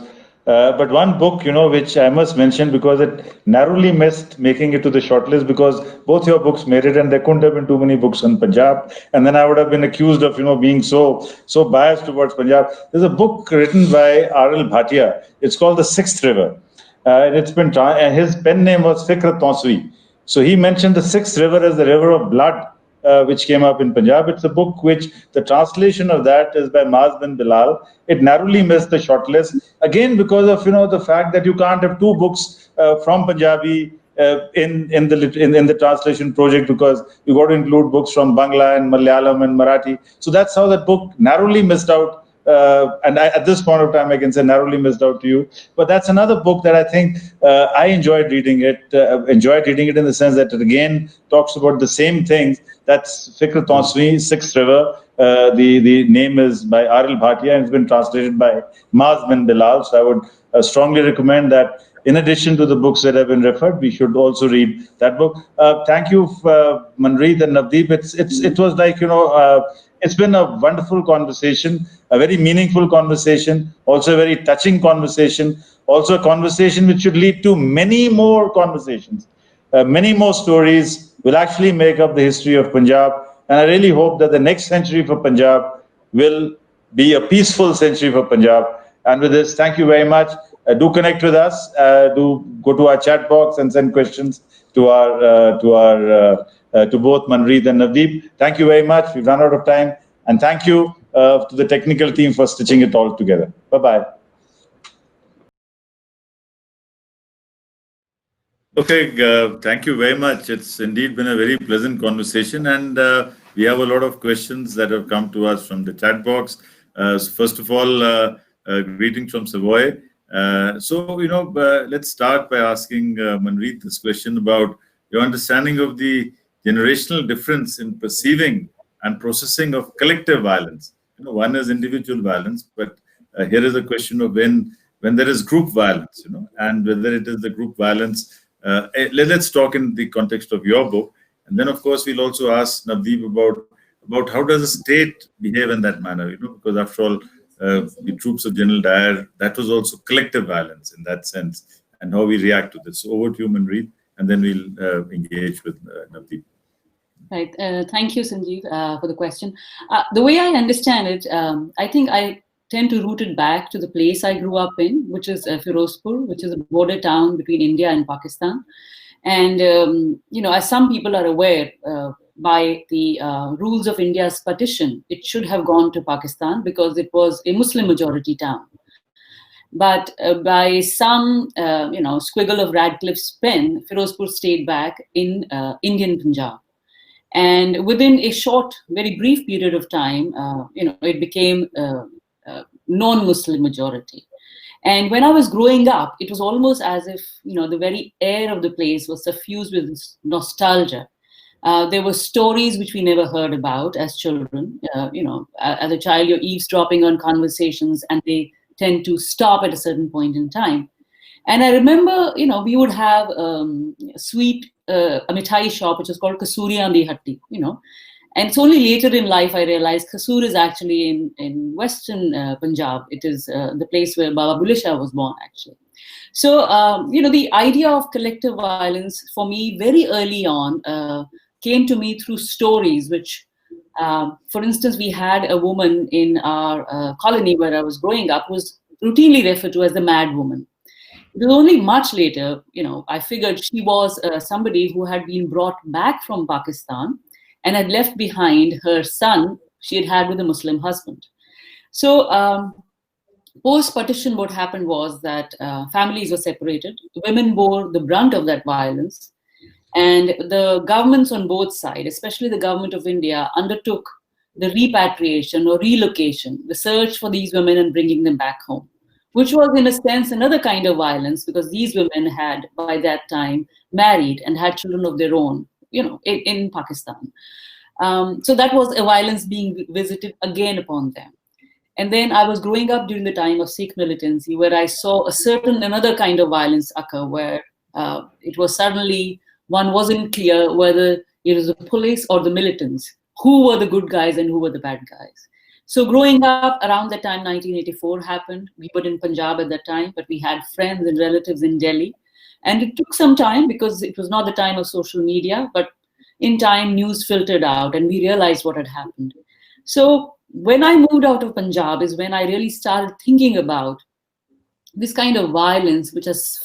Speaker 1: But one book, which I must mention because it narrowly missed making it to the shortlist because both your books made it and there couldn't have been too many books on Punjab. And then I would have been accused of, being so biased towards Punjab. There's a book written by R.L. Bhatia. It's called The Sixth River. And it's been, his pen name was Fikr Tonsui. So he mentioned the Sixth River as the river of blood. Which came up in Punjab. It's a book which the translation of that is by Maaz bin Bilal. It narrowly missed the shortlist again because of the fact that you can't have two books from Punjabi in the translation project because you got to include books from Bangla and Malayalam and Marathi. So that's how that book narrowly missed out. And at this point of time, I can say narrowly missed out to you. But that's another book that I think I enjoyed reading it. Enjoyed reading it in the sense that it again talks about the same things. That's Fikr Tonsui, Sixth River. The name is by R.L. Bhatia and it's been translated by Maaz bin Bilal. So I would strongly recommend that in addition to the books that have been referred, we should also read that book. Thank you, Manpreet and Navdeep. It was like, it's been a wonderful conversation, a very meaningful conversation, also a very touching conversation, also a conversation which should lead to many more conversations. Many more stories will actually make up the history of Punjab. And I really hope that the next century for Punjab will be a peaceful century for Punjab. And with this, thank you very much. Do connect with us. Do go to our chat box and send questions to both Manpreet and Navdeep. Thank you very much. We've run out of time. And thank you to the technical team for stitching it all together. Bye-bye.
Speaker 4: Okay, thank you very much. It's indeed been a very pleasant conversation, and we have a lot of questions that have come to us from the chat box. So first of all, greetings from Savoy. Let's start by asking Manpreet this question about your understanding of the generational difference in perceiving and processing of collective violence. One is individual violence, but here is a question of when there is group violence, and whether it is the group violence. Let's talk in the context of your book, and then of course we'll also ask Navdeep about how does a state behave in that manner, because after all, the troops of General Dyer, that was also collective violence in that sense, and how we react to this. So over to you, Manpreet, and then we'll engage with Navdeep.
Speaker 3: Right. Thank you, Sanjeev, for the question. The way I understand it, I think I tend to root it back to the place I grew up in, which is Firozpur, which is a border town between India and Pakistan. And, as some people are aware, by the rules of India's partition, it should have gone to Pakistan because it was a Muslim majority town. But by some, squiggle of Radcliffe's pen, Firozpur stayed back in Indian Punjab. And within a short, very brief period of time, it became non-Muslim majority. And when I was growing up, it was almost as if, the very air of the place was suffused with nostalgia. There were stories which we never heard about as children. As a child, you're eavesdropping on conversations and they tend to stop at a certain point in time. And I remember, we would have a sweet a mithai shop, which is called Kasuri on the Hatti, And it's only later in life I realized Kasur is actually in Western Punjab. It is the place where Baba Bulle Shah was born, actually. So, the idea of collective violence for me very early on came to me through stories which, for instance, we had a woman in our colony where I was growing up who was routinely referred to as the mad woman. It was only much later, I figured she was somebody who had been brought back from Pakistan and had left behind her son she had with a Muslim husband. So post-partition, what happened was that families were separated. Women bore the brunt of that violence. And the governments on both sides, especially the government of India, undertook the repatriation or relocation, the search for these women and bringing them back home, which was in a sense another kind of violence, because these women had by that time married and had children of their own, in Pakistan. So that was a violence being visited again upon them. And then I was growing up during the time of Sikh militancy, where I saw another kind of violence occur, where it was suddenly, one wasn't clear whether it was the police or the militants, who were the good guys and who were the bad guys. So growing up around the time 1984 happened, we were in Punjab at that time, but we had friends and relatives in Delhi. And it took some time because it was not the time of social media, but in time news filtered out and we realized what had happened. So when I moved out of Punjab is when I really started thinking about this kind of violence which has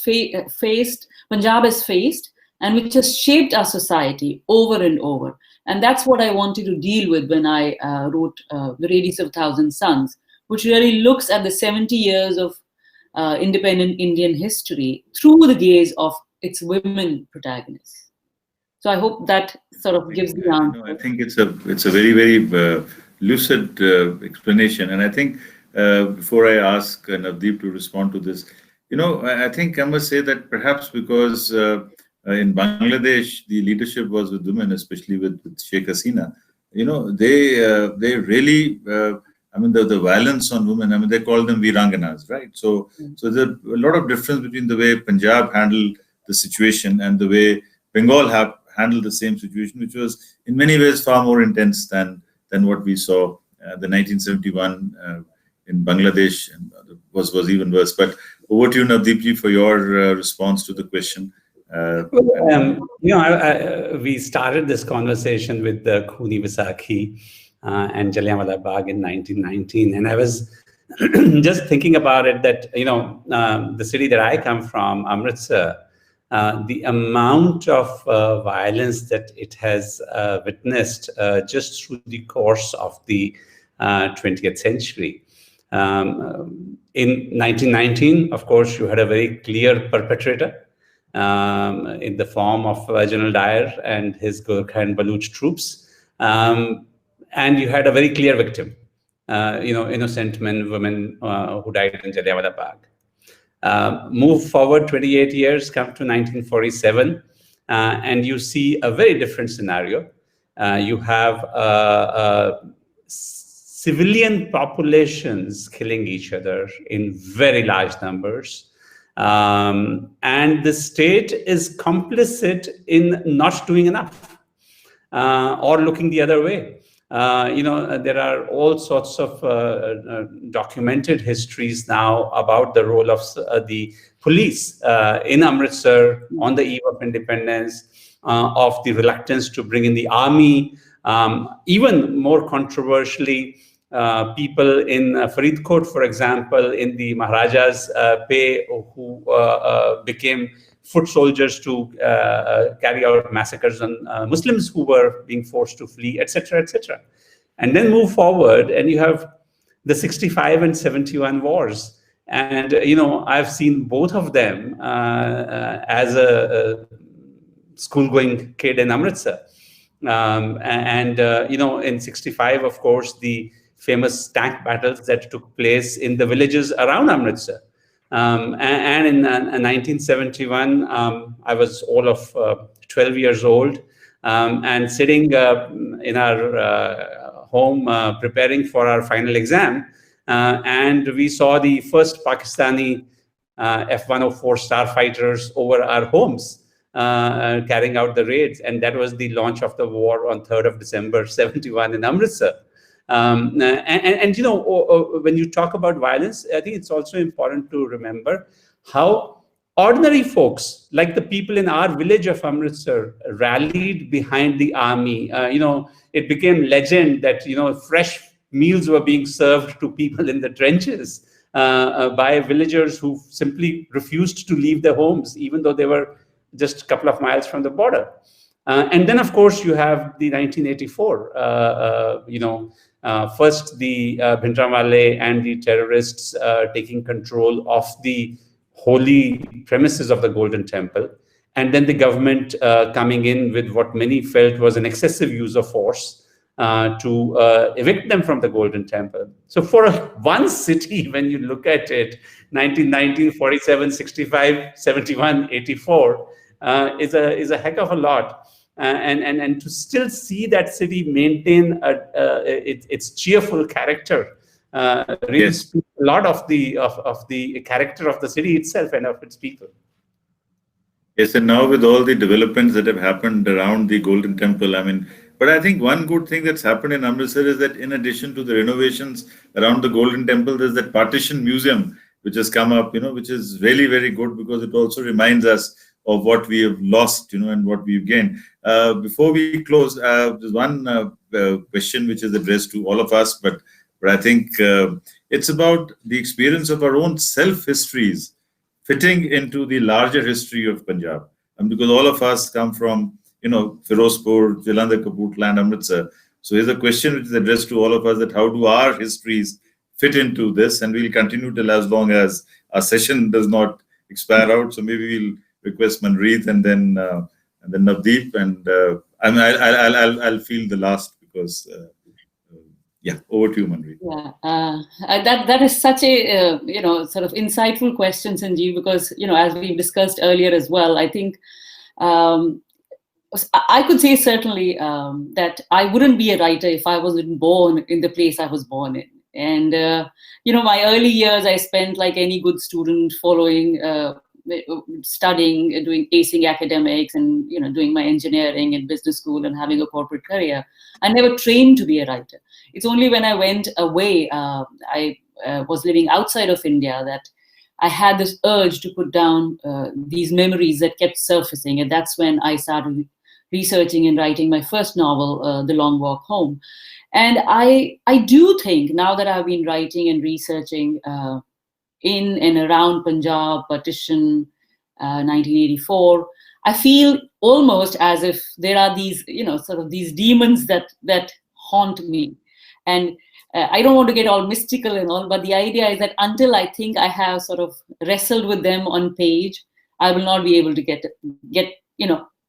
Speaker 3: Punjab has faced, and which has shaped our society over and over. And that's what I wanted to deal with when I wrote The Radiance of 1,000 Suns, which really looks at the 70 years of independent Indian history through the gaze of its women protagonists. So I hope that sort of gives the answer.
Speaker 4: I think it's a very, very lucid explanation. And I think before I ask Navdeep to respond to this, I think I must say that perhaps because in Bangladesh, the leadership was with women, especially with Sheikh Hasina. They really, the violence on women, they call them Viranganas, right? So there's a lot of difference between the way Punjab handled the situation and the way Bengal have handled the same situation, which was in many ways far more intense than what we saw. The 1971 in Bangladesh was even worse. But over to you, Navdeep, for your response to the question.
Speaker 2: We started this conversation with the Khuni Vaisakhi and Jallianwala Bagh in 1919, and I was just thinking about it that the city that I come from, Amritsar, the amount of violence that it has witnessed just through the course of the 20th century. In 1919, of course, you had a very clear perpetrator in the form of General Dyer and his Gurkha and Baluch troops. And you had a very clear victim, innocent men, women who died in Jallianwala Bagh. Move forward 28 years, come to 1947, and you see a very different scenario. You have civilian populations killing each other in very large numbers. And the state is complicit in not doing enough or looking the other way. There are all sorts of documented histories now about the role of the police in Amritsar on the eve of independence, of the reluctance to bring in the army. Even more controversially, people in Faridkot, for example, in the Maharaja's pay, who became foot soldiers to carry out massacres on Muslims who were being forced to flee, etc., etc. And then move forward, and you have the 65 and 71 wars. And, I've seen both of them as a school-going kid in Amritsar. In 65, of course, the famous tank battles that took place in the villages around Amritsar. And in 1971, I was all of 12 years old and sitting in our home preparing for our final exam. And we saw the first Pakistani F-104 starfighters over our homes carrying out the raids. And that was the launch of the war on 3rd of December, 71 in Amritsar. When you talk about violence, I think it's also important to remember how ordinary folks, like the people in our village of Amritsar, rallied behind the army. It became legend that, fresh meals were being served to people in the trenches by villagers who simply refused to leave their homes, even though they were just a couple of miles from the border. And then, of course, you have the 1984, first the Bhindranwale and the terrorists taking control of the holy premises of the Golden Temple. And then the government coming in with what many felt was an excessive use of force to evict them from the Golden Temple. So for one city, when you look at it, 1919, 47, 65, 71, 84, is a heck of a lot. And to still see that city maintain its cheerful character really speaks a lot of the character of the city itself and of its people.
Speaker 4: Yes, and now with all the developments that have happened around the Golden Temple, but I think one good thing that's happened in Amritsar is that in addition to the renovations around the Golden Temple, there's that Partition Museum which has come up, which is really very good because it also reminds us of what we have lost, and what we've gained. Before we close, there's one question which is addressed to all of us, but I think it's about the experience of our own self-histories fitting into the larger history of Punjab. And because all of us come from, Firozpur, Jalandhar, Kapurthala, and Amritsar. So here's a question which is addressed to all of us, that how do our histories fit into this? And we'll continue till as long as our session does not expire out. So maybe we'll request Manpreet and then Navdeep, and I'll feel the last because over to you, Manpreet.
Speaker 3: That is such a sort of insightful question, Sanjeev, because as we discussed earlier as well, I think I could say certainly that I wouldn't be a writer if I wasn't born in the place I was born in. And my early years I spent like any good student following. Studying, doing acing academics, and doing my engineering in business school and having a corporate career. I never trained to be a writer. It's only when I went away, I was living outside of India, that I had this urge to put down these memories that kept surfacing, and that's when I started researching and writing my first novel, The Long Walk Home. And I do think now that I've been writing and researching in and around Punjab, partition, 1984, I feel almost as if there are these, sort of these demons that haunt me. And I don't want to get all mystical and all, but the idea is that until I think I have sort of wrestled with them on page, I will not be able to get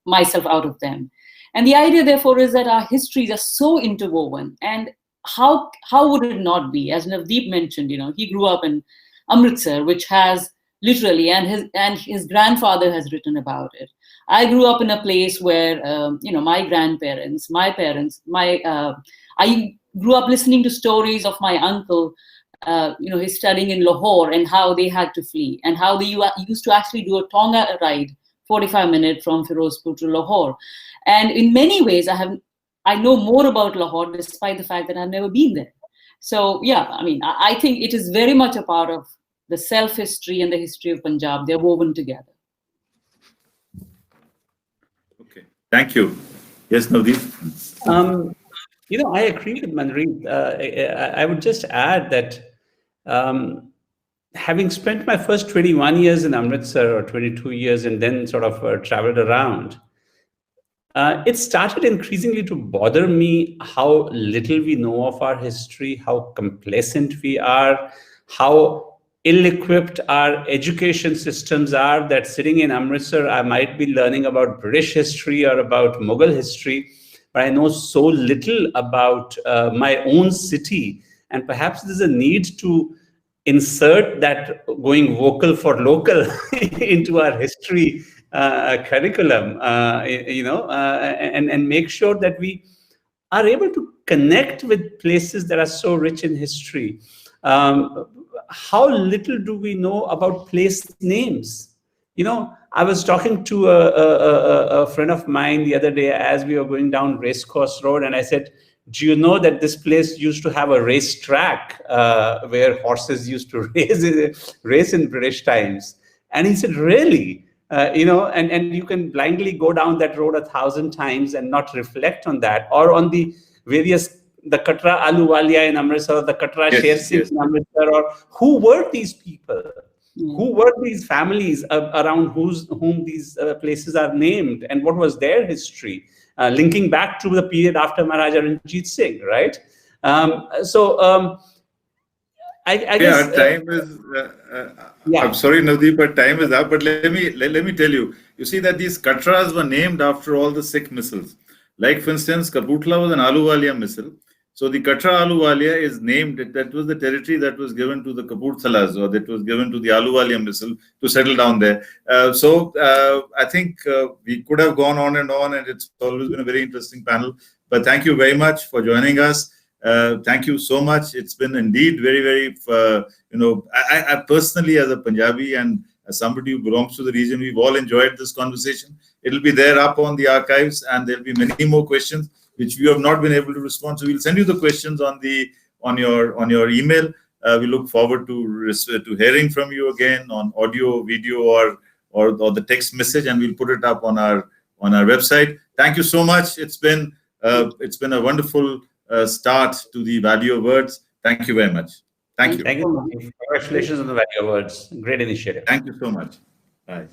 Speaker 3: myself out of them. And the idea, therefore, is that our histories are so interwoven. And how would it not be? As Navdeep mentioned, he grew up in Amritsar, which has literally, and his grandfather has written about it. I grew up in a place where, my grandparents, my parents, I grew up listening to stories of my uncle, he's studying in Lahore, and how they had to flee, and how they used to actually do a Tonga ride, 45 minutes from Firozpur to Lahore. And in many ways, I know more about Lahore, despite the fact that I've never been there. So, I think it is very much a part of the self-history and the history of Punjab. They're woven together.
Speaker 4: Okay, thank you. Yes, Navdeep?
Speaker 2: I agree with Manpreet. I would just add that having spent my first 21 years in Amritsar, or 22 years, and then sort of traveled around, it started increasingly to bother me how little we know of our history, how complacent we are, how ill-equipped our education systems are, that sitting in Amritsar, I might be learning about British history or about Mughal history, but I know so little about my own city. And perhaps there's a need to insert that going vocal for local into our history curriculum, and make sure that we are able to connect with places that are so rich in history. How little do we know about place names? I was talking to a friend of mine the other day as we were going down Racecourse Road, and I said, do you know that this place used to have a racetrack where horses used to race in British times? And he said, really? And you can blindly go down that road 1,000 times and not reflect on that, or on the Katra Aluwalia in Amritsar, or the Katra Sher Singh in Amritsar, or who were these people? Who were these families around whom these places are named, and what was their history? Linking back to the period after Maharaja Ranjit Singh, right? I guess
Speaker 4: our time is. I'm sorry, Navdeep, but time is up. But let me tell you. You see that these Katras were named after all the Sikh missiles. Like, for instance, Kapurthala was an Ahluwalia misl. So the Katra Ahluwalia is named, that was the territory that was given to the Kapurthalas, or that was given to the Ahluwalia misl to settle down there. I think we could have gone on, and it's always been a very interesting panel. But thank you very much for joining us. Thank you so much. It's been indeed very, very, I personally, as a Punjabi and as somebody who belongs to the region, we've all enjoyed this conversation. It'll be there up on the archives, and there'll be many more questions which we have not been able to respond. So we'll send you the questions on your email. We look forward to hearing from you again on audio, video, or the text message, and we'll put it up on our website. Thank you so much. It's been a wonderful start to the Value of Words. Thank you very much. Thank you.
Speaker 2: Thank you. Congratulations on the Value of Words. Great initiative.
Speaker 4: Thank you so much. Bye.